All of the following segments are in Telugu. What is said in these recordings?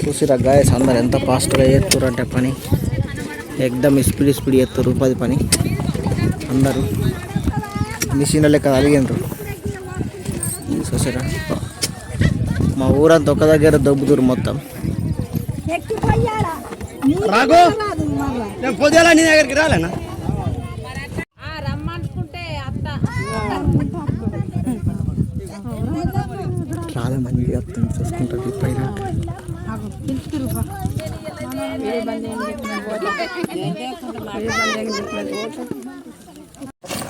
చూసిరా గాయస్ అందరు ఎంత ఫాస్ట్గా చేస్తారు అంటే పని ఎక్దమ్ స్పీడ్ చేస్తారు ఉపాధి పని అందరూ మిషన్ లెక్క అలిగినరు. చూసిరా మా ఊరంతా ఒక దగ్గర దొబ్బుతురు మొత్తం. పొద్దులా నీ దగ్గరికి రాలేనా చాలా మంది అర్థం చూసుకుంటారు పైన.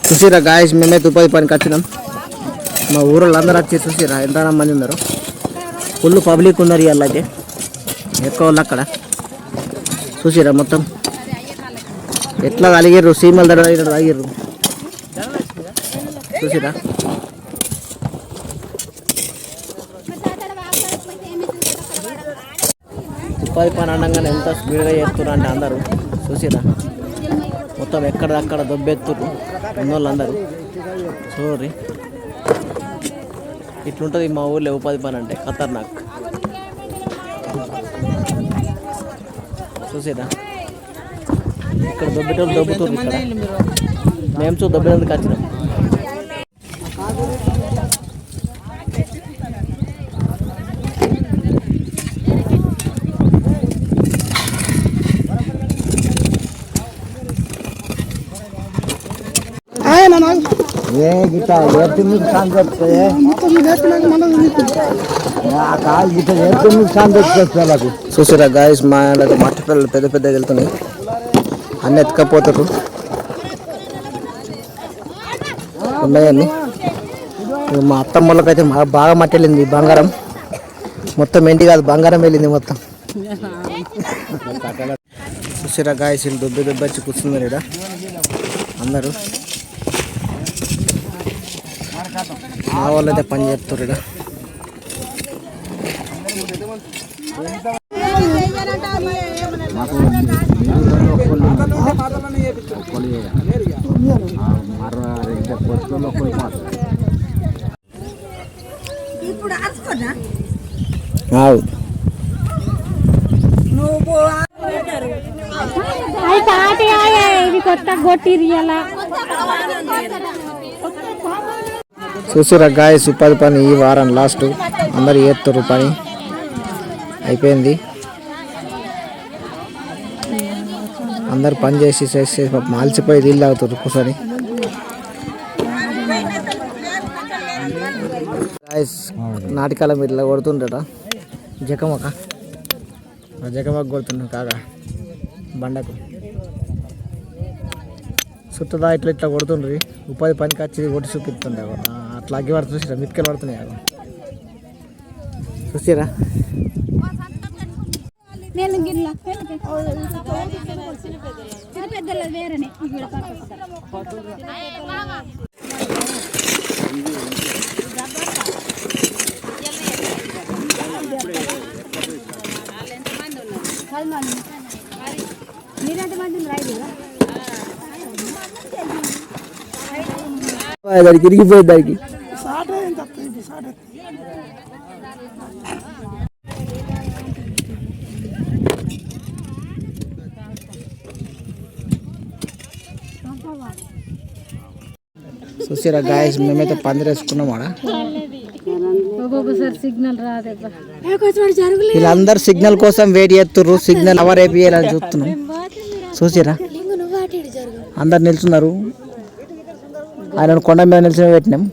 చూసిరా గాయస్ మేమైతే ఉపాధి పనికి వచ్చినాం. మా ఊళ్ళో అందరూ వచ్చి చూసిరా ఎంత మంది ఉన్నారు. ఫుల్ పబ్లిక్ ఉన్నారు ఇవాళ అయితే ఎక్కువ వాళ్ళు అక్కడ. చూసిరా మొత్తం ఎట్లా తాగిర్రు సీమల దగ్గర తాగిర్రు. చూసిరా ఉపాధి పని అనగానే ఎంత స్పీడ్గా చేస్తున్నారు అంటే అందరూ. చూసిరా మొత్తం ఎక్కడక్కడ దొబ్బెత్తురు ఉన్నోళ్ళు అందరూ. చూడండి ఇట్లుంటుంది మా ఊళ్ళో ఉపాధి పని అంటే ఖతర్నాక్. చూసిరా ఇక్కడ దొబ్బేటోళ్ళు దొబ్బుతున్నారు. ఇక్కడ మేము దొబ్బేందుకు వచ్చినాం. చూసారా గాయస్ మా మట్టి పిల్లలు పెద్ద పెద్దగా వెళ్తున్నాయి అన్నీ ఎత్తుకపోతారు ఉన్నాయన్నీ. మా అత్తమ్మలకైతే బాగా మట్టి వెళ్ళింది బంగారం మొత్తం. ఏంటి కాదు బంగారం వెళ్ళింది మొత్తం. చూసారా గాయస్ వీళ్ళు దొబ్బి వచ్చి కూర్చున్నారు ఇక్కడ అందరూ. మా వాళ్ళు అయితే పని చేస్తారు ఇక్కడ. చూసిరా గాయస్ ఉపాధి పని ఈ వారం లాస్ట్ అందరు చేస్తారు పని అయిపోయింది. అందరు పని చేసి మాల్చిపోయి నీళ్ళు తాగుతారు కూర్చొని. గాయస్ నాటకాల మీరు ఇలా కొడుతుండట జకమక కొడుతుండ్రు కాగా బండకు చుట్టదా ఇట్లా ఇట్లా కొడుతుండ్రి. ఉపాధి పనికి వచ్చి కొట్టి చూపిస్తుండే అట్లా అగ్గి పడుతుంది. చూసిరా మిట్కెళ్ళి పడుతున్నాయి కదా చూసిరా. దానికి ఇరిగిపోయింది దానికి. చూసారా గాయస్ మేమైతే పందిరేసుకున్నాం ఆడ. వీళ్ళందరూ సిగ్నల్ కోసం వెయిట్ చేస్తుర్రు. సిగ్నల్ ఎవరు వేపియాలని చూస్తున్నాం. చూసిరా అందరు నిల్చున్నారు. ఆయన కొండ మీద నిల్చుని పెట్టినాం.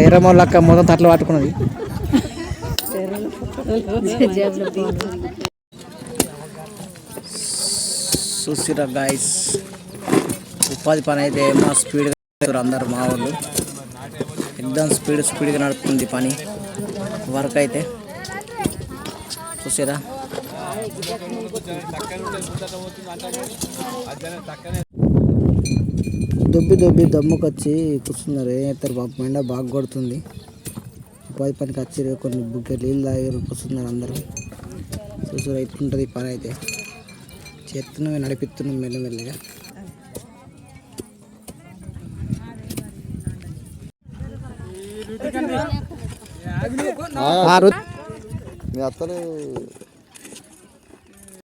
ఎర్రమల్లక్క మొత్తం తట్లు పట్టుకున్నది. చూసిరా గాయస్ ఉపాధి పని అయితే మా స్పీడ్గా అందరు మా వాళ్ళు ఎక్దమ్ స్పీడ్గా నడుపుతుంది పని వర్క్ అయితే. చూసారా దొబ్బి దమ్ముకొచ్చి కూర్చున్నారు. ఏం చేస్తారు పాపం ఎండ బాగా కొడుతుంది. ఉపాధి పనికి వచ్చి కొన్ని బుగ్గ నీళ్ళు తాగారు కూర్చున్నారు అందరూ. చూసారా ఇట్లుంటుంది పని అయితే. చేస్తున్నాం నడిపిస్తున్నాం మెల్లమెల్లగా. ఆ, రు- మీ అత్తలు